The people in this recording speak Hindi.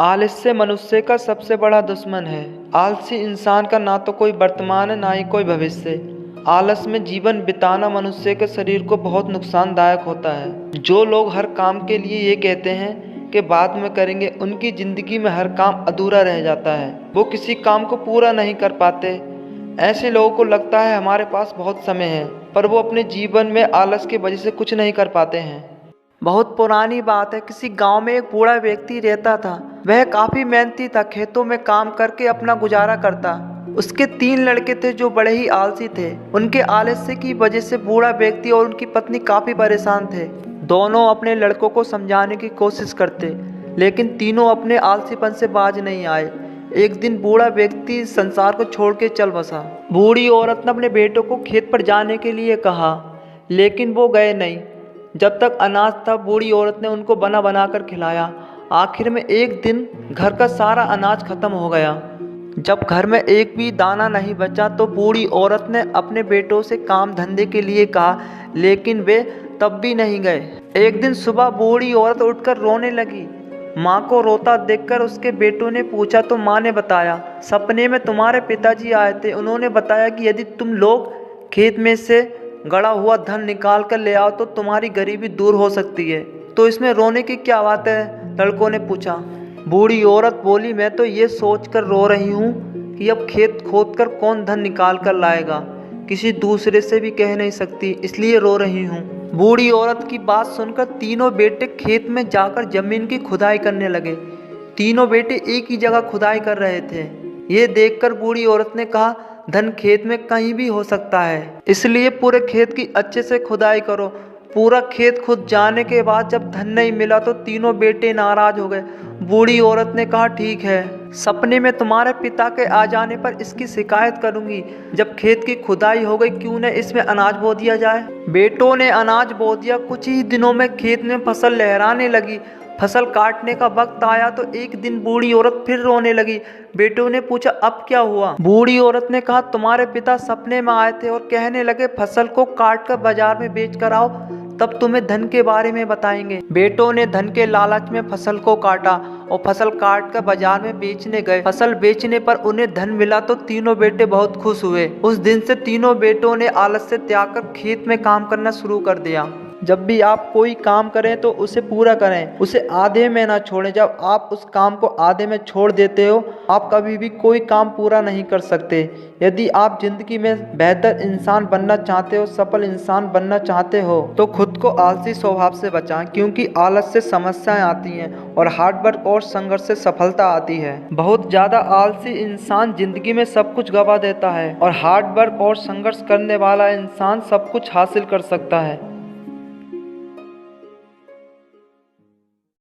आलस्य मनुष्य का सबसे बड़ा दुश्मन है। आलसी इंसान का ना तो कोई वर्तमान है ना ही कोई भविष्य। आलस में जीवन बिताना मनुष्य के शरीर को बहुत नुकसानदायक होता है। जो लोग हर काम के लिए ये कहते हैं कि बाद में करेंगे, उनकी जिंदगी में हर काम अधूरा रह जाता है। वो किसी काम को पूरा नहीं कर पाते। ऐसे लोगों को लगता है हमारे पास बहुत समय है, पर वो अपने जीवन में आलस की वजह से कुछ नहीं कर पाते हैं। बहुत पुरानी बात है, किसी गांव में एक बूढ़ा व्यक्ति रहता था। वह काफी मेहनती था, खेतों में काम करके अपना गुजारा करता। उसके 3 लड़के थे जो बड़े ही आलसी थे। उनके आलस्य की वजह से बूढ़ा व्यक्ति और उनकी पत्नी काफी परेशान थे। दोनों अपने लड़कों को समझाने की कोशिश करते, लेकिन तीनों अपने आलसीपन से बाज नहीं आए। एक दिन बूढ़ा व्यक्ति संसार को छोड़ के चल बसा। बूढ़ी औरत ने अपने बेटों को खेत पर जाने के लिए कहा, लेकिन वो गए नहीं। जब तक अनाज था, बूढ़ी औरत ने उनको बना बना कर खिलाया। आखिर में एक दिन घर का सारा अनाज खत्म हो गया। जब घर में एक भी दाना नहीं बचा तो बूढ़ी औरत ने अपने बेटों से काम धंधे के लिए कहा, लेकिन वे तब भी नहीं गए। एक दिन सुबह बूढ़ी औरत उठकर रोने लगी। माँ को रोता देखकर उसके बेटों ने पूछा तो माँ ने बताया, सपने में तुम्हारे पिताजी आए थे। उन्होंने बताया कि यदि तुम लोग खेत में से गड़ा हुआ धन निकाल कर ले आओ तो तुम्हारी गरीबी दूर हो सकती है। तो इसमें रोने की क्या बात है? लड़कों ने पूछा। बूढ़ी औरत बोली, मैं तो ये सोच कर रो रही हूँ कि अब खेत खोद कर कौन धन निकाल कर लाएगा। किसी दूसरे से भी कह नहीं सकती, इसलिए रो रही हूँ। बूढ़ी औरत की बात सुनकर तीनों बेटे खेत में जाकर जमीन की खुदाई करने लगे। तीनों बेटे एक ही जगह खुदाई कर रहे थे। ये देखकर बूढ़ी औरत ने कहा, धन खेत में कहीं भी हो सकता है, इसलिए पूरे खेत की अच्छे से खुदाई करो। पूरा खेत खुद जाने के बाद जब धन नहीं मिला तो तीनों बेटे नाराज हो गए। बूढ़ी औरत ने कहा, ठीक है, सपने में तुम्हारे पिता के आ जाने पर इसकी शिकायत करूंगी। जब खेत की खुदाई हो गई, क्यों न इसमें अनाज बो दिया जाए। बेटों ने अनाज बो दिया। कुछ ही दिनों में खेत में फसल लहराने लगी। फसल काटने का वक्त आया तो एक दिन बूढ़ी औरत फिर रोने लगी। बेटों ने पूछा, अब क्या हुआ? बूढ़ी औरत ने कहा, तुम्हारे पिता सपने में आए थे और कहने लगे फसल को काट कर बाजार में बेच कर आओ, तब तुम्हें धन के बारे में बताएंगे। बेटों ने धन के लालच में फसल को काटा और फसल काट कर बाजार में बेचने गए। फसल बेचने पर उन्हें धन मिला तो तीनों बेटे बहुत खुश हुए। उस दिन से तीनों बेटों ने आलस्य त्याग कर खेत में काम करना शुरू कर दिया। जब भी आप कोई काम करें तो उसे पूरा करें, उसे आधे में ना छोड़ें। जब आप उस काम को आधे में छोड़ देते हो, आप कभी भी कोई काम पूरा नहीं कर सकते। यदि आप जिंदगी में बेहतर इंसान बनना चाहते हो, सफल इंसान बनना चाहते हो, तो खुद को आलसी स्वभाव से बचाएं, क्योंकि आलस से समस्याएं आती हैं और हार्डवर्क और संघर्ष से सफलता आती है। बहुत ज्यादा आलसी इंसान जिंदगी में सब कुछ गवा देता है और हार्डवर्क और संघर्ष करने वाला इंसान सब कुछ हासिल कर सकता है।